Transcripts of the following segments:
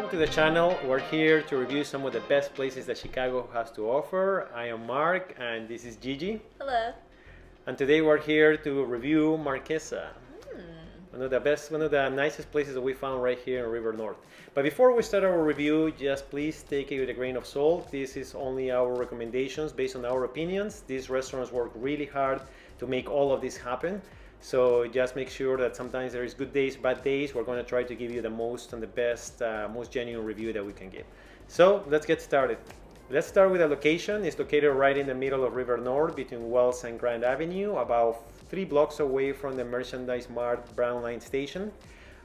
Welcome to the channel. We're here to review some of the best places that Chicago has to offer. I am Mark and this is Gigi. Hello. And today we're here to review Marchesa. One of the nicest places that we found right here in River North. But before we start our review, just please take it with a grain of salt. This is only our recommendations based on our opinions. These restaurants work really hard to make all of this happen. So just make sure that sometimes there is good days, bad days. We're going to try to give you the most and the best, most genuine review that we can give. So let's get started. Let's start with the location. It's located right in the middle of River North between Wells and Grand Avenue, about 3 blocks away from the Merchandise Mart Brown Line station.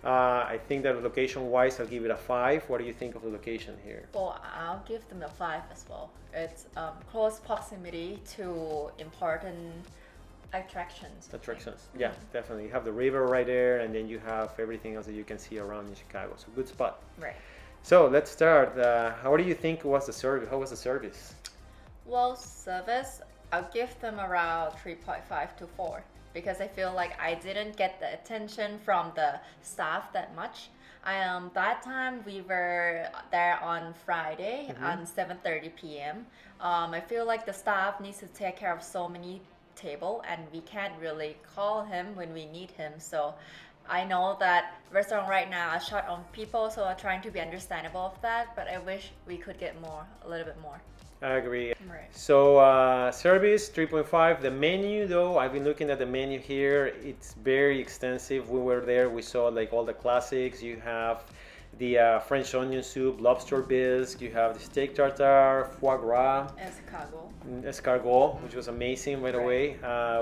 I think that location-wise, I'll give it a 5. What do you think of the location here? Well, I'll give them a 5 as well. It's close proximity to important attractions. Yeah, definitely. You have the river right there, and then you have everything else that you can see around in Chicago. So good spot. Right. So let's start. How do you think was the service? How was the service? Well, service, I'll give them around 3.5 to 4 because I feel like I didn't get the attention from the staff that much. That time we were there on Friday on 7:30 p.m. I feel like the staff needs to take care of so many table and we can't really call him when we need him. So I know that restaurant right now are short on people, so I'm trying to be understandable of that, but I wish we could get a little bit more. I agree. Right. So service 3.5. The menu though, I've been looking at the menu here. It's very extensive. We were there, we saw like all the classics. You have the French onion soup, Lobster Bisque, you have the steak tartare, foie gras, Escargot, which was amazing by the way.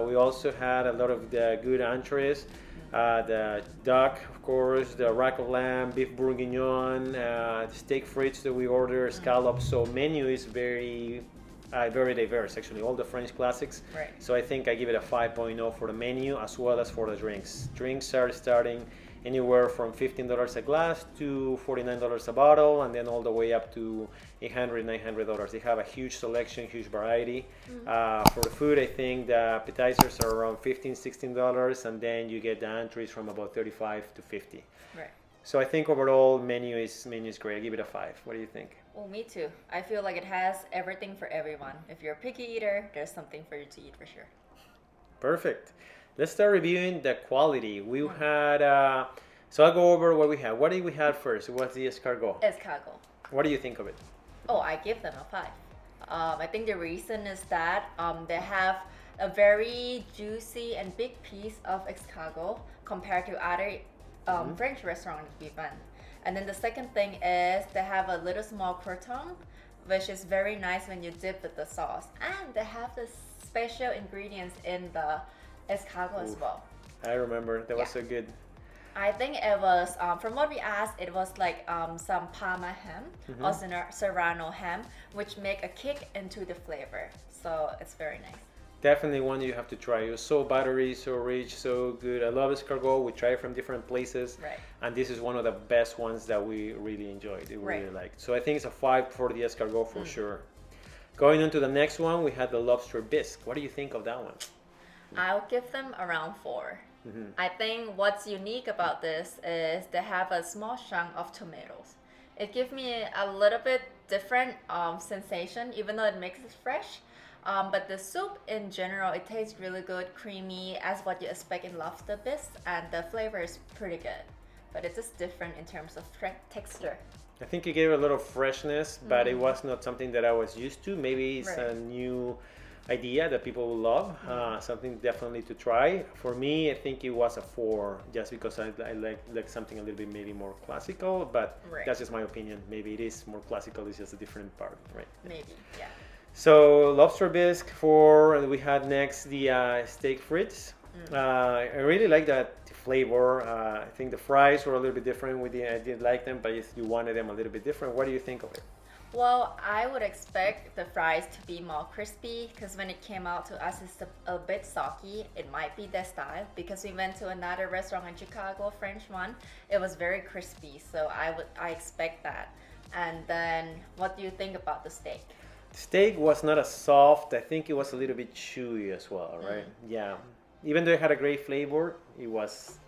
We also had a lot of the good entrees, the duck, of course, the rack of lamb, beef bourguignon, the steak frites that we ordered, scallops. So menu is very diverse, actually, all the French classics. Right. So I think I give it a 5.0 for the menu as well as for the drinks. Drinks are starting anywhere from $15 a glass to $49 a bottle, and then all the way up to $800, $900. They have a huge selection, huge variety. For the food, I think the appetizers are around $15, $16, and then you get the entrees from about $35 to $50. Right. So I think overall menu is great. I give it a 5. What do you think? Well, me too. I feel like it has everything for everyone. If you're a picky eater, there's something for you to eat for sure. Perfect. Let's start reviewing the quality. We had, so I'll go over what we had. What did we have first? What's the escargot? Escargot. What do you think of it? Oh, I give them a 5. I think the reason is that they have a very juicy and big piece of escargot compared to other French restaurants we've been. And then the second thing is they have a little small croton, which is very nice when you dip with the sauce. And they have the special ingredients in the escargot as well. I remember that was so good. I think it was from what we asked, it was like some Parma ham or Serrano ham, which make a kick into the flavor. So it's very nice. Definitely one you have to try. It was so buttery, so rich, so good. I love escargot. We try it from different places, and this is one of the best ones that we really enjoyed. We really liked. So I think it's a 5 for the escargot for sure. Going on to the next one, we had the Lobster Bisque. What do you think of that one? I'll give them around 4. I think what's unique about this is they have a small chunk of tomatoes. It gives me a little bit different sensation, even though it makes it fresh. But the soup in general, it tastes really good, creamy, as what you expect in Lobster Bisque, and the flavor is pretty good. But it's just different in terms of texture. I think it gave a lot of freshness, but it was not something that I was used to. Maybe it's a new idea that people will love, something definitely to try. For me, I think it was a 4, just because I like something a little bit maybe more classical, but that's just my opinion. Maybe it is more classical, it's just a different part, right? Maybe, yeah. So Lobster Bisque and we had next the steak frites. I really like that flavor. I think the fries were a little bit different. I did like them, but if you wanted them a little bit different, what do you think of it? Well, I would expect the fries to be more crispy because when it came out to us, it's a bit soggy. It might be their style because we went to another restaurant in Chicago, French one. It was very crispy, so I expect that. And then, what do you think about the steak? Steak was not as soft. I think it was a little bit chewy as well, right? Yeah. Even though it had a great flavor, it was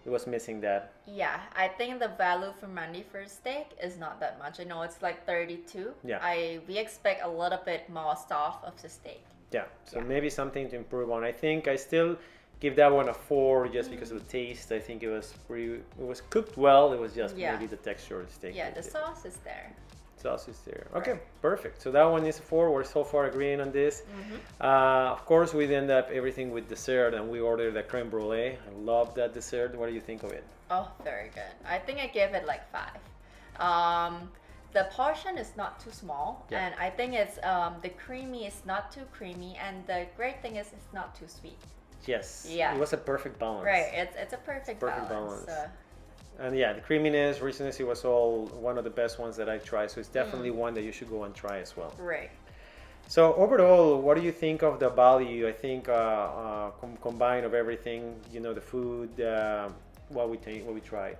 it was missing that. Yeah, I think the value for money for steak is not that much. I know it's like 32. Yeah. We expect a little bit more stuff of the steak. Yeah, so Yeah. maybe something to improve on. I think I still give that one a 4 just because of the taste. I think it was cooked well. It was just Yeah. maybe the texture of the steak. Yeah, that the did. sauce is there. Sauce is there. Okay, Right. perfect. So that one is a 4. We're so far agreeing on this. Of course, we end up everything with dessert, and we ordered the creme brulee. I love that dessert. What do you think of it? Oh, very good. I think I gave it like 5. The portion is not too small, Yeah. and I think it's the creamy is not too creamy, and the great thing is it's not too sweet. Yes. Yeah. It was a perfect balance. Right, it's a perfect, Perfect balance. balance. And yeah, the creaminess, richness, it was all one of the best ones that I tried. So it's definitely one that you should go and try as well. Right. So overall, what do you think of the value? I think combined of everything, the food, what we tried.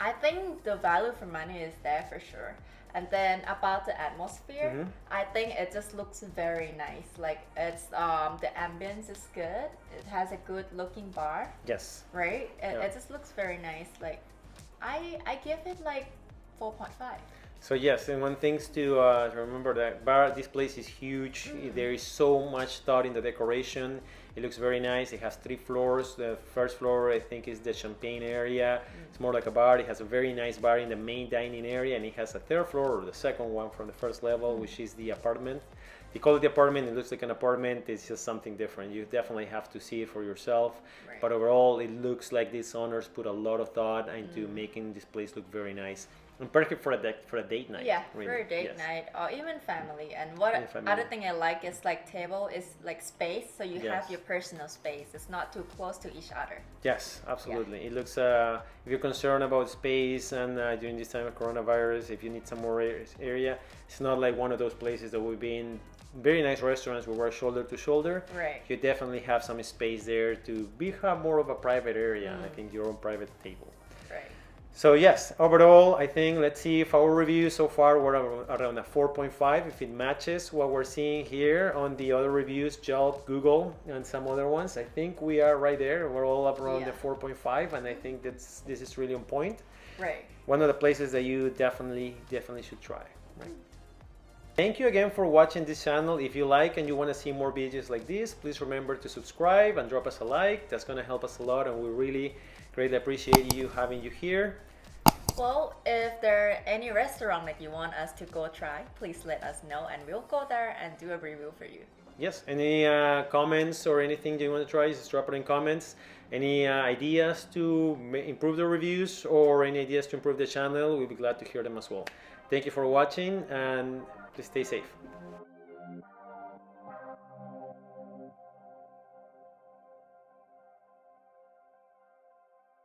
I think the value for money is there for sure. And then about the atmosphere, I think it just looks very nice. Like it's the ambience is good. It has a good looking bar, Yes. right? Yeah. It just looks very nice. Like I give it like 4.5. So yes, and one thing to remember that this place is huge. There is so much thought in the decoration. It looks very nice. It has 3 floors. The first floor, I think, is the champagne area. It's more like a bar. It has a very nice bar in the main dining area, and it has a 3rd floor, or the second one from the first level, which is the apartment. They call it the apartment. It looks like an apartment. It's just something different. You definitely have to see it for yourself. Right. But overall, it looks like these owners put a lot of thought into making this place look very nice. And perfect for a date night. Yeah, really. for a date Yes. night or even family. And what Even family. other thing I like is like table is like space, so you Yes. have your personal space. It's not too close to each other. Yes, absolutely. It looks, if you're concerned about space and during this time of coronavirus, if you need some more area, it's not like one of those places that we've been, very nice restaurants where we're shoulder to shoulder. Right. You definitely have some space there to have more of a private area, I think your own private table. Right. So yes, overall, I think, let's see if our review so far, we're around a 4.5. If it matches what we're seeing here on the other reviews, Yelp, Google, and some other ones, I think we are right there. We're all up around Yeah. the 4.5, and I think this is really on point. Right. One of the places that you definitely should try. Right? Thank you again for watching this channel. If you like and you want to see more videos like this, please remember to subscribe and drop us a like. That's going to help us a lot, and we really greatly appreciate having you here. Well, if there are any restaurant that you want us to go try, please let us know and we'll go there and do a review for you. Yes, any comments or anything you want to try, just drop it in comments. Any ideas to improve the reviews or any ideas to improve the channel, we'll be glad to hear them as well. Thank you for watching, and please stay safe.